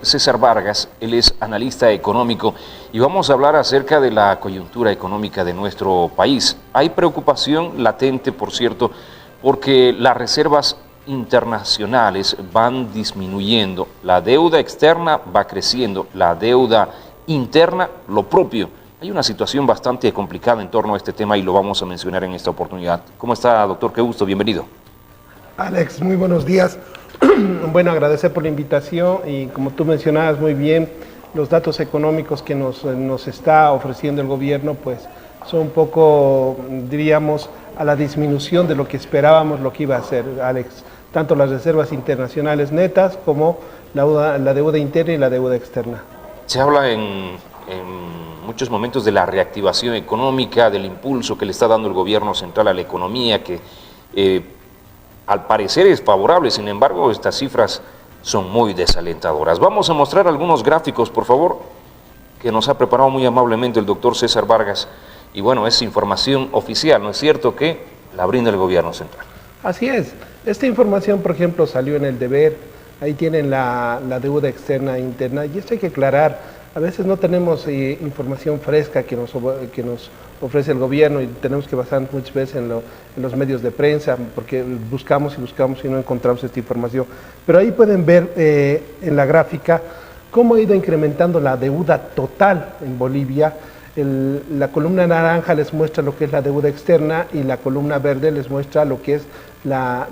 César Vargas, él es analista económico y vamos a hablar acerca de la coyuntura económica de nuestro país. Hay preocupación latente, por cierto, porque las reservas internacionales van disminuyendo, la deuda externa va creciendo, la deuda interna lo propio. Hay una situación bastante complicada en torno a este tema y lo vamos a mencionar en esta oportunidad. ¿Cómo está, doctor? Qué gusto, bienvenido. Alex, muy buenos días. Bueno, agradecer por la invitación y como tú mencionabas muy bien, los datos económicos que nos está ofreciendo el gobierno pues son un poco, diríamos, a la disminución de lo que esperábamos lo que iba a hacer, Alex. Tanto las reservas internacionales netas como la deuda interna y la deuda externa. Se habla en muchos momentos de la reactivación económica, del impulso que le está dando el gobierno central a la economía, que al parecer es favorable, sin embargo, estas cifras son muy desalentadoras. Vamos a mostrar algunos gráficos, por favor, que nos ha preparado muy amablemente el doctor César Vargas. Y bueno, es información oficial, ¿no es cierto?, que la brinda el gobierno central. Así es. Esta información, por ejemplo, salió en El Deber. Ahí tienen la deuda externa e interna. Y esto hay que aclarar. A veces no tenemos información fresca que nos ofrece el gobierno y tenemos que basarnos muchas veces en los medios de prensa porque buscamos y no encontramos esta información. Pero ahí pueden ver en la gráfica cómo ha ido incrementando la deuda total en Bolivia. La columna naranja les muestra lo que es la deuda externa y la columna verde les muestra lo que es la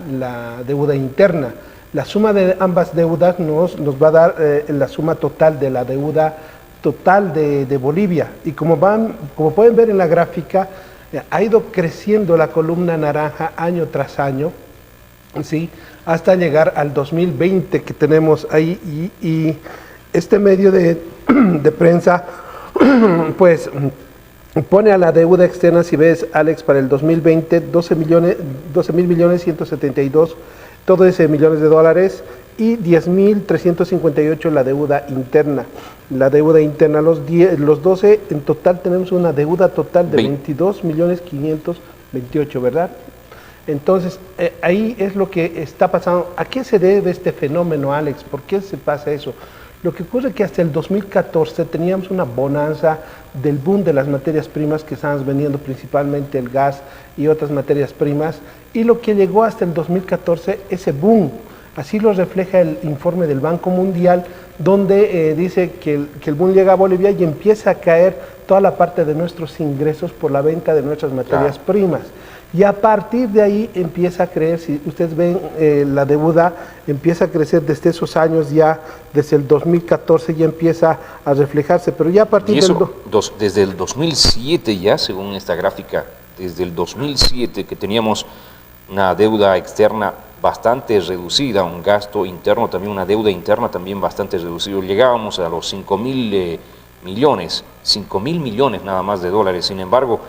deuda interna. La suma de ambas deudas nos va a dar la suma total de la deuda total de Bolivia. Y como pueden ver en la gráfica, ha ido creciendo la columna naranja año tras año, ¿sí?, hasta llegar al 2020 que tenemos ahí. Y este medio de prensa pues pone a la deuda externa, si ves, Alex, para el 2020, 12.172.000, todo ese millones de dólares, y 10.358 la deuda interna. La deuda interna, los 12, en total tenemos una deuda total de 22.528.000, ¿verdad? Entonces, ahí es lo que está pasando. ¿A qué se debe este fenómeno, Alex? ¿Por qué se pasa eso? Lo que ocurre es que hasta el 2014 teníamos una bonanza del boom de las materias primas que estábamos vendiendo, principalmente el gas y otras materias primas, y lo que llegó hasta el 2014, ese boom, así lo refleja el informe del Banco Mundial, donde dice que el boom llega a Bolivia y empieza a caer toda la parte de nuestros ingresos por la venta de nuestras materias primas. Y a partir de ahí empieza a crecer, si ustedes ven, la deuda empieza a crecer desde esos años ya, desde el 2014 ya empieza a reflejarse, pero ya a partir y eso, desde el 2007 ya, según esta gráfica, desde el 2007 que teníamos una deuda externa bastante reducida, un gasto interno también, una deuda interna también bastante reducida, llegábamos a los 5.000 millones, 5.000 millones nada más de dólares. Sin embargo,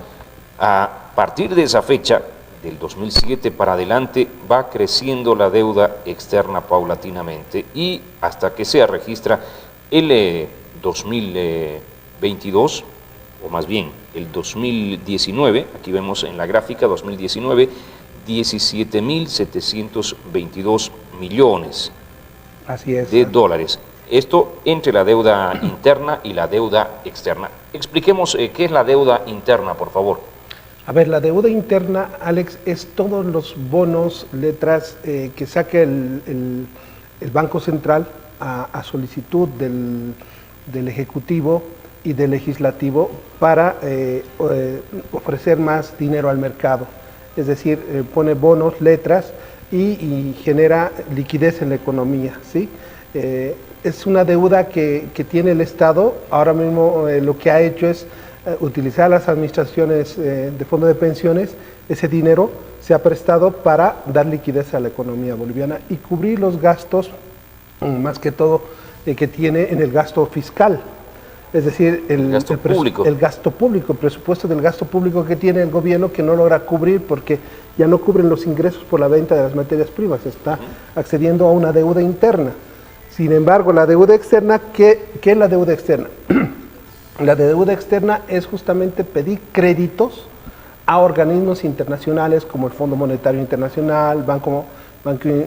a partir de esa fecha, del 2007 para adelante, va creciendo la deuda externa paulatinamente y hasta que se registra el 2022, o más bien el 2019, aquí vemos en la gráfica 2019, 17.722 millones de dólares. Esto entre la deuda interna y la deuda externa. Expliquemos qué es la deuda interna, por favor. A ver, la deuda interna, Alex, es todos los bonos, letras que saque el Banco Central a solicitud del Ejecutivo y del Legislativo para ofrecer más dinero al mercado. Es decir, pone bonos, letras y genera liquidez en la economía, ¿sí? Es una deuda que tiene el Estado. Ahora mismo lo que ha hecho es utilizar las administraciones de fondo de pensiones. Ese dinero se ha prestado para dar liquidez a la economía boliviana y cubrir los gastos, más que todo, que tiene en el gasto fiscal. Es decir, el gasto público, el presupuesto del gasto público que tiene el gobierno, que no logra cubrir porque ya no cubren los ingresos por la venta de las materias primas, está accediendo a una deuda interna. Sin embargo, la deuda externa, ¿qué es la deuda externa? La deuda externa es justamente pedir créditos a organismos internacionales como el Fondo Monetario Internacional, Banco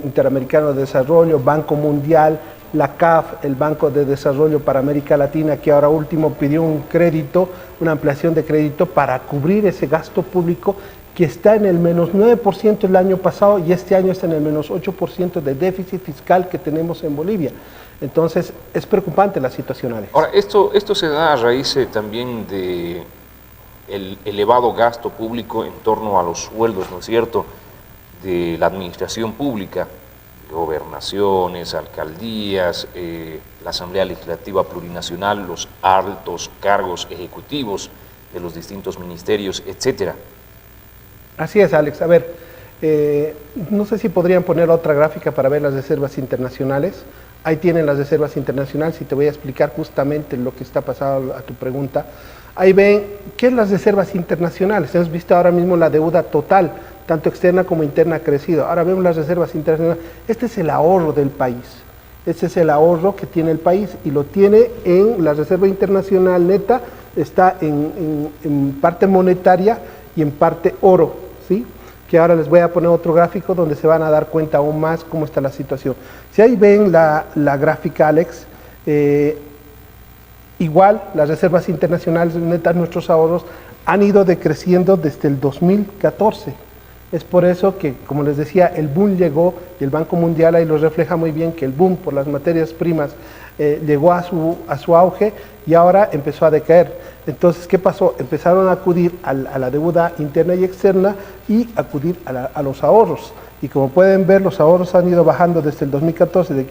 Interamericano de Desarrollo, Banco Mundial, la CAF, el Banco de Desarrollo para América Latina, que ahora último pidió un crédito, una ampliación de crédito para cubrir ese gasto público que está en el menos 9% el año pasado y este año está en el menos 8% de déficit fiscal que tenemos en Bolivia. Entonces, es preocupante la situación, Alex. Ahora, esto se da a raíz también de el elevado gasto público en torno a los sueldos, ¿no es cierto?, de la administración pública, gobernaciones, alcaldías, la Asamblea Legislativa Plurinacional, los altos cargos ejecutivos de los distintos ministerios, etcétera. Así es, Alex. A ver, no sé si podrían poner otra gráfica para ver las reservas internacionales. Ahí tienen las reservas internacionales y te voy a explicar justamente lo que está pasando a tu pregunta. Ahí ven, ¿qué es las reservas internacionales? Hemos visto ahora mismo la deuda total, tanto externa como interna ha crecido. Ahora vemos las reservas internacionales. Este es el ahorro del país. Este es el ahorro que tiene el país y lo tiene en la reserva internacional neta, está en parte monetaria y en parte oro, ¿sí? Que ahora les voy a poner otro gráfico donde se van a dar cuenta aún más cómo está la situación. Si ahí ven la gráfica, Alex, igual las reservas internacionales netas, nuestros ahorros, han ido decreciendo desde el 2014. Es por eso que, como les decía, el boom llegó y el Banco Mundial ahí lo refleja muy bien, que el boom por las materias primas llegó a su auge y ahora empezó a decaer. Entonces, ¿qué pasó? Empezaron a acudir a la deuda interna y externa y acudir a los ahorros. Y como pueden ver, los ahorros han ido bajando desde el 2014,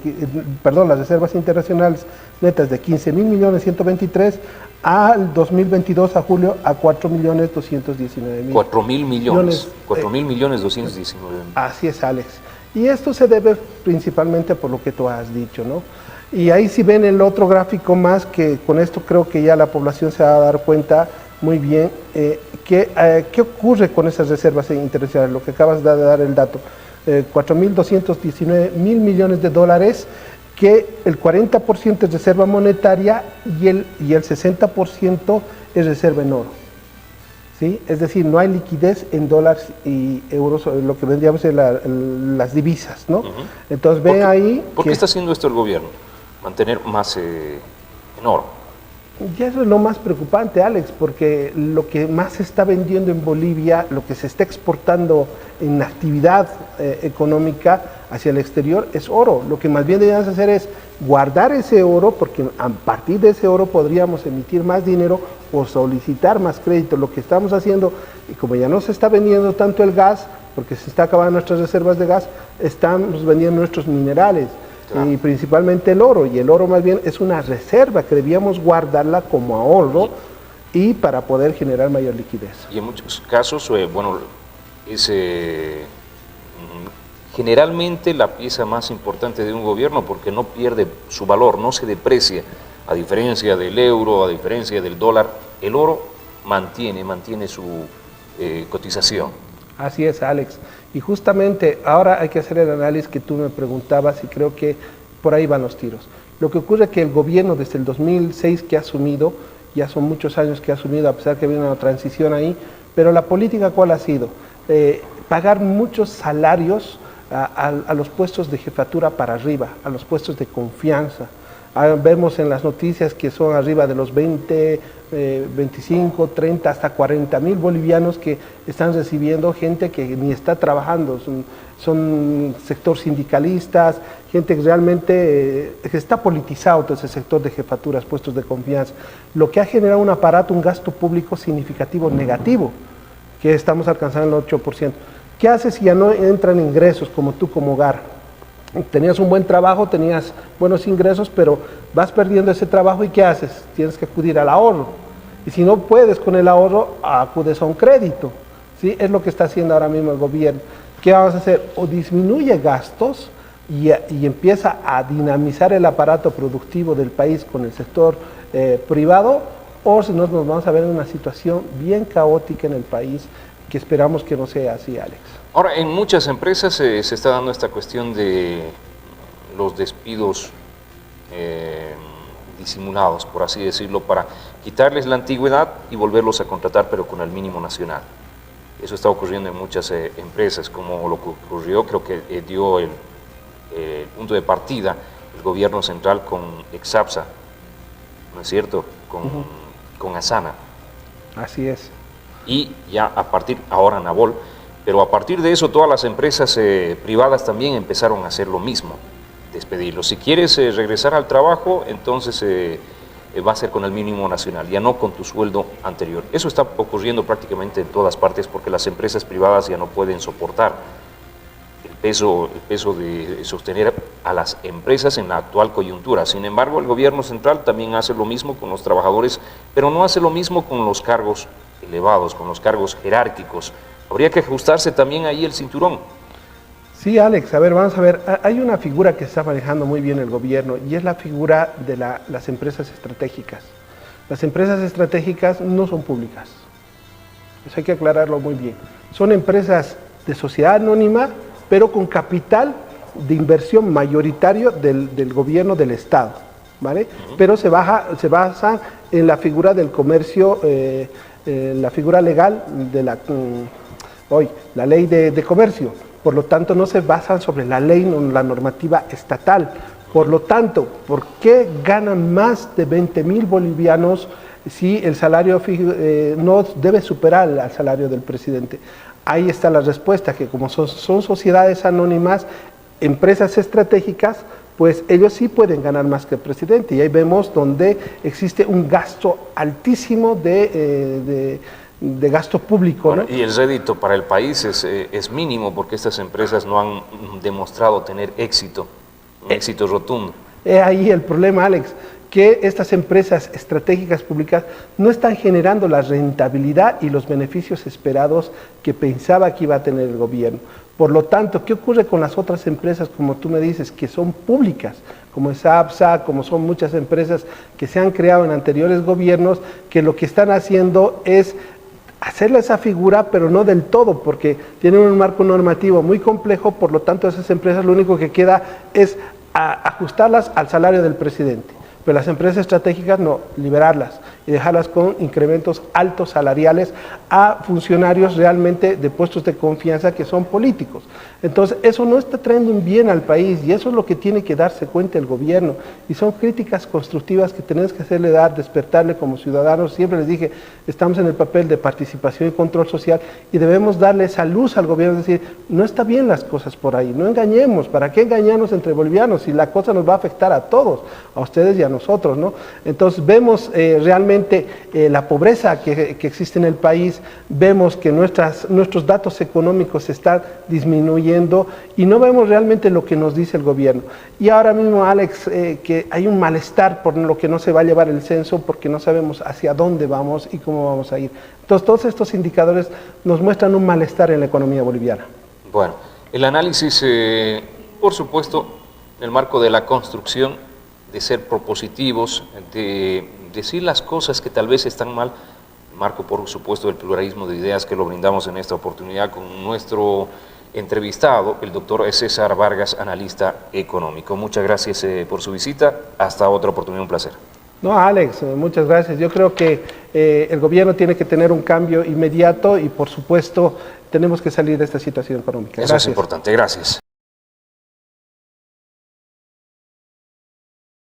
las reservas internacionales netas de 15.123.000 al 2022 a julio a 4.219.000. 4.000 millones. 4.219.000. Así es, Alex. Y esto se debe principalmente por lo que tú has dicho, ¿no? Y ahí si ven el otro gráfico más, que con esto creo que ya la población se va a dar cuenta muy bien, ¿qué ocurre con esas reservas internacionales? Lo que acabas de dar el dato, 4.219.000 millones de dólares, que el 40% es reserva monetaria y el 60% es reserva en oro. ¿Sí? Es decir, no hay liquidez en dólares y euros, lo que vendríamos en las divisas, ¿no? Entonces ven ahí... ¿Por qué está haciendo esto el gobierno? Mantener más en oro. Y eso es lo más preocupante, Alex, porque lo que más se está vendiendo en Bolivia, lo que se está exportando en actividad económica hacia el exterior es oro. Lo que más bien deberíamos hacer es guardar ese oro, porque a partir de ese oro podríamos emitir más dinero o solicitar más crédito. Lo que estamos haciendo, y como ya no se está vendiendo tanto el gas, porque se está acabando nuestras reservas de gas, estamos vendiendo nuestros minerales. Y principalmente el oro, y el oro más bien es una reserva que debíamos guardarla como ahorro y para poder generar mayor liquidez. Y en muchos casos, generalmente la pieza más importante de un gobierno, porque no pierde su valor, no se deprecia, a diferencia del euro, a diferencia del dólar, el oro mantiene su cotización. Así es, Alex. Y justamente ahora hay que hacer el análisis que tú me preguntabas y creo que por ahí van los tiros. Lo que ocurre es que el gobierno desde el 2006 que ha asumido, ya son muchos años que ha asumido, a pesar que viene una transición ahí, pero la política ¿cuál ha sido? Pagar muchos salarios a los puestos de jefatura para arriba, a los puestos de confianza. Vemos en las noticias que son arriba de los 20, 25, 30, hasta 40.000 bolivianos que están recibiendo gente que ni está trabajando, son sector sindicalistas, gente que realmente que está politizado todo ese sector de jefaturas, puestos de confianza, lo que ha generado un aparato, un gasto público significativo negativo, que estamos alcanzando el 8%. ¿Qué haces si ya no entran ingresos como tú como hogar? Tenías un buen trabajo, tenías buenos ingresos, pero vas perdiendo ese trabajo y ¿qué haces? Tienes que acudir al ahorro. Y si no puedes con el ahorro, acudes a un crédito. ¿Sí? Es lo que está haciendo ahora mismo el gobierno. ¿Qué vamos a hacer? O disminuye gastos y empieza a dinamizar el aparato productivo del país con el sector privado, o si no, nos vamos a ver en una situación bien caótica en el país, que esperamos que no sea así, Alex. Ahora, en muchas empresas se está dando esta cuestión de los despidos disimulados, por así decirlo, para quitarles la antigüedad y volverlos a contratar, pero con el mínimo nacional. Eso está ocurriendo en muchas empresas, como lo que ocurrió, creo que dio el punto de partida el gobierno central con Exapsa, ¿no es cierto?, con Asana. Así es. Y ya ahora Nabol, pero a partir de eso todas las empresas privadas también empezaron a hacer lo mismo, despedirlos. Si quieres regresar al trabajo, entonces va a ser con el mínimo nacional, ya no con tu sueldo anterior. Eso está ocurriendo prácticamente en todas partes porque las empresas privadas ya no pueden soportar el peso de sostener a las empresas en la actual coyuntura. Sin embargo, el gobierno central también hace lo mismo con los trabajadores, pero no hace lo mismo con los cargos elevados, con los cargos jerárquicos. Habría que ajustarse también ahí el cinturón. Sí, Alex, a ver, vamos a ver, hay una figura que está manejando muy bien el gobierno y es la figura de las empresas estratégicas. Las empresas estratégicas no son públicas, eso hay que aclararlo muy bien. Son empresas de sociedad anónima, pero con capital de inversión mayoritario del gobierno del Estado, ¿vale? Pero se basa en la figura del comercio, la figura legal de la ley de comercio. Por lo tanto, no se basan sobre la ley, la normativa estatal. Por lo tanto, ¿por qué ganan más de 20.000 bolivianos si el salario no debe superar al salario del presidente? Ahí está la respuesta, que como son sociedades anónimas, empresas estratégicas, pues ellos sí pueden ganar más que el presidente. Y ahí vemos donde existe un gasto altísimo de gasto público. Bueno, ¿no? y el rédito para el país es mínimo porque estas empresas no han demostrado tener éxito, un éxito rotundo. Ahí el problema, Alex, que estas empresas estratégicas públicas no están generando la rentabilidad y los beneficios esperados que pensaba que iba a tener el gobierno. Por lo tanto, ¿qué ocurre con las otras empresas, como tú me dices, que son públicas, como es APSA, como son muchas empresas que se han creado en anteriores gobiernos, que lo que están haciendo es hacerle esa figura, pero no del todo, porque tienen un marco normativo muy complejo, por lo tanto esas empresas lo único que queda es ajustarlas al salario del presidente. Pero las empresas estratégicas no, liberarlas y dejarlas con incrementos altos salariales a funcionarios realmente de puestos de confianza que son políticos. Entonces, eso no está trayendo un bien al país y eso es lo que tiene que darse cuenta el gobierno. Y son críticas constructivas que tenemos que hacerle despertarle como ciudadanos. Siempre les dije, estamos en el papel de participación y control social y debemos darle esa luz al gobierno, decir, no está bien las cosas por ahí, no engañemos, ¿para qué engañarnos entre bolivianos si la cosa nos va a afectar a todos, a ustedes y a nosotros, ¿no? Entonces vemos realmente la pobreza que existe en el país, vemos que nuestros datos económicos se están disminuyendo y no vemos realmente lo que nos dice el gobierno. Y ahora mismo, Alex, que hay un malestar por lo que no se va a llevar el censo, porque no sabemos hacia dónde vamos y cómo vamos a ir. Entonces, todos estos indicadores nos muestran un malestar en la economía boliviana. Bueno, el análisis, por supuesto, en el marco de la construcción, de ser propositivos, de decir las cosas que tal vez están mal, marco por supuesto del pluralismo de ideas que lo brindamos en esta oportunidad con nuestro entrevistado, el doctor César Vargas, analista económico. Muchas gracias por su visita, hasta otra oportunidad, un placer. No, Alex, muchas gracias. Yo creo que el gobierno tiene que tener un cambio inmediato y por supuesto tenemos que salir de esta situación económica. Eso es importante, gracias.